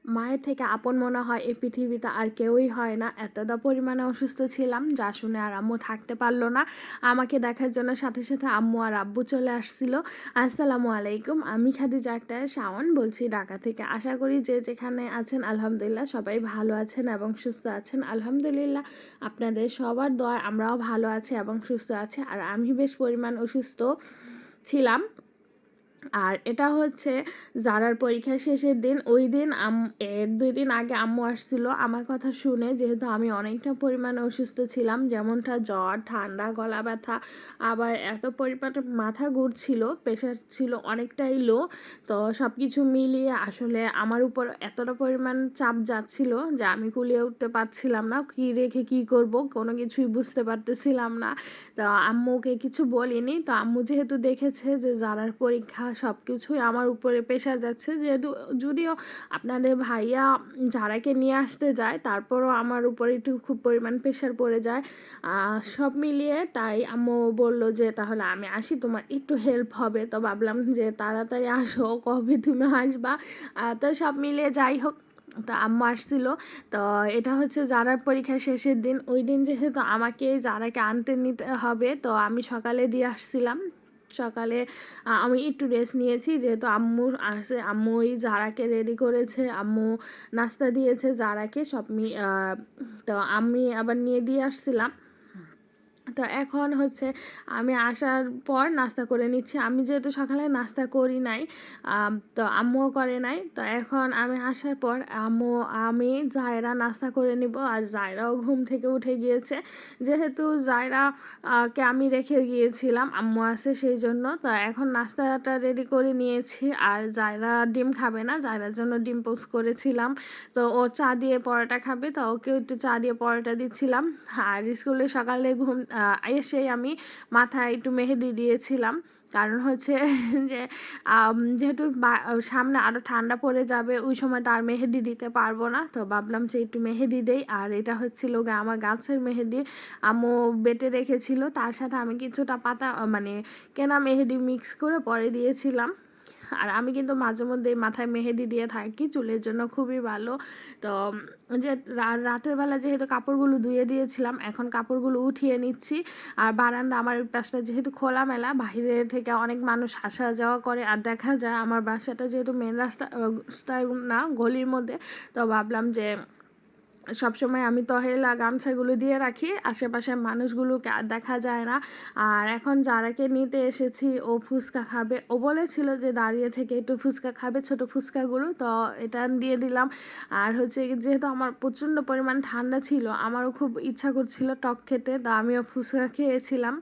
মায়ের থেকে আপন মনে হয় এই পৃথিবীতে আর কেউই হয় না। এতটা পরিমাণে অসুস্থ ছিলাম যা শুনে আর আম্মু থাকতে পারলো না। আমাকে দেখার জন্য সাথে সাথে আম্মু আর আব্বু চলে আসছিল। আসসালামু আলাইকুম, আমি খাদিজা আক্তার শাওন বলছি ঢাকা থেকে। আশা করি যে যেখানে আছেন আলহামদুলিল্লাহ সবাই ভালো আছেন এবং সুস্থ আছেন। আলহামদুলিল্লাহ আপনাদের সবার দোয়ায় আমরাও ভালো আছি এবং সুস্থ আছি। আর আমি বেশ পরিমাণ অসুস্থ ছিলাম। আর এটা হচ্ছে জারার পরীক্ষা শেষের দিন। ওই দিন এর 2 দিন আগে আম্মু আসছিল আমার কথা শুনে, যেহেতু আমি অনেকটা পরিমাণে অসুস্থ ছিলাম, যেমনটা জ্বর, ঠান্ডা, গলা ব্যথা, আবার এত পরিমাণে মাথা ঘুরছিল, প্রেশার ছিল অনেকটাই লো। তো সব কিছু মিলিয়ে আসলে আমার উপর এতটা পরিমাণ চাপ যাচ্ছিল যে আমি কুলিয়ে উঠতে পারছিলাম না। কী রেখে কী করব কোনো কিছুই বুঝতে পারতেছিলাম না। তো আম্মুকে কিছু বলিনি। তো আম্মু যেহেতু দেখেছে যে জারার পরীক্ষা সব কিছুই আমার উপরে প্রেশার যাচ্ছে, যেহেতু যদিও আপনাদের ভাইয়া জারাকে নিয়ে আসতে যায়, তারপরও আমার উপরে একটু খুব পরিমাণ প্রেশার পড়ে যায়। সব মিলিয়ে তাই আম্মু বলল যে তাহলে আমি আসি, তোমার একটু হেল্প হবে। তো ভাবলাম যে তাড়াতাড়ি আসো, কবে তুমি আসবা। তো সব মিলিয়ে যাই হোক, তো আম্মু আসছিল। তো এটা হচ্ছে জারার পরীক্ষা শেষের দিন। ওই দিন যেহেতু আমাকে জারাকে আনতে নিতে হবে, তো আমি সকালে দিয়ে আসছিলাম। সকালে আমি একটু রেস্ট নিয়েছি, যেহেতু আম্মু আসে, আম্মুই জারাকে রেডি করেছে, আম্মু নাস্তা দিয়েছে জারাকে সব তো আমি আবার নিয়ে দিয়ে আসছিলাম। তো এখন হচ্ছে আমি আসার পর নাস্তা করে নিচ্ছি। আমি যেহেতু সকালে নাস্তা করি নাই, তো আম্মুও করে নাই। তো এখন আমি আসার পর আমি জায়রা নাস্তা করে নিব। আর জায়রাও ঘুম থেকে উঠে গিয়েছে, যেহেতু জায়রা কে আমি রেখে গিয়েছিলাম, আম্মু আছে সেই জন্য। তো এখন নাস্তাটা রেডি করে নিয়েছি। আর জায়রা ডিম খাবে না, জায়রার জন্য ডিম পোস্ট করেছিলাম। তো ও চা দিয়ে পরোটা খাবে, তো ওকেও একটু চা দিয়ে পরোটা দিচ্ছিলাম। আর স্কুলে সকালে এসেই আমি মাথায় একটু মেহেদি দিয়েছিলাম, কারণ হচ্ছে যে যেহেতু সামনে আরও ঠান্ডা পড়ে যাবে, ওই সময় তো আর মেহেদি দিতে পারবো না। তো ভাবলাম যে একটু মেহেদি দেই। আর এটা হচ্ছিল আমার গাছের মেহেদি, আম্মু বেটে রেখেছিল, তার সাথে আমি কিছুটা পাতা মানে কেনা মেহেদি মিক্স করে পরে দিয়েছিলাম। আর আমি কিন্তু মাঝে মধ্যে মাথায় মেহেদি দিয়ে থাকি, চুলের জন্য খুবই ভালো। তো যে রাতের বেলা যেহেতু কাপড়গুলো ধুয়ে দিয়েছিলাম, এখন কাপড়গুলো উঠিয়ে নিচ্ছি। আর বারান্দা আমার পাশটা যেহেতু খোলামেলা, বাইরে থেকে অনেক মানুষ আসা যাওয়া করে। আর দেখা যায় আমার বাসাটা যেহেতু মেন রাস্তায় না, গলির মধ্যে, তো ভাবলাম যে সবসময় আমি তহেলা গামছাগুলো দিয়ে রাখি, আশেপাশের মানুষগুলোকে আর দেখা যায় না। আর এখন যারাকে নিতে এসেছি, ও ফুচকা খাবে, ও বলেছিল যে দাঁড়িয়ে থেকে একটু ফুচকা খাবে, ছোট ফুচকাগুলো, তো এটা দিয়ে দিলাম। আর হচ্ছে যেহেতু আমার প্রচণ্ড পরিমাণ ঠান্ডা ছিল, আমারও খুব ইচ্ছা করছিল টক খেতে, তো আমিও ফুচকা খেয়েছিলাম।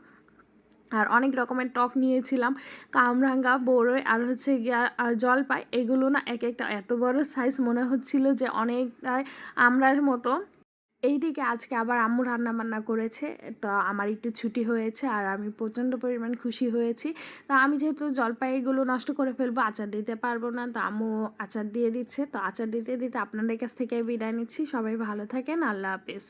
আর অনেক রকমের টক নিয়েছিলাম, কামরাঙ্গা, বড়ই, আর হচ্ছে গিয়া জলপাই। এগুলো না এক একটা এত বড় সাইজ, মনে হচ্ছিল যে অনেকটাই আমড়ার মতো। এইদিকে আজকে আবার আম্মু রান্না বান্না করেছে, তো আমার একটু ছুটি হয়েছে আর আমি প্রচণ্ড পরিমাণ খুশি হয়েছি। তো আমি যেহেতু জলপাইগুলো নষ্ট করে ফেলবো, আচার দিতে পারবো না, তো আম্মু আচার দিয়ে দিচ্ছে। তো আচার দিতে দিতে আপনাদের কাছ থেকে বিদায় নিচ্ছি। সবাই ভালো থাকেন, আল্লাহ হাফেজ।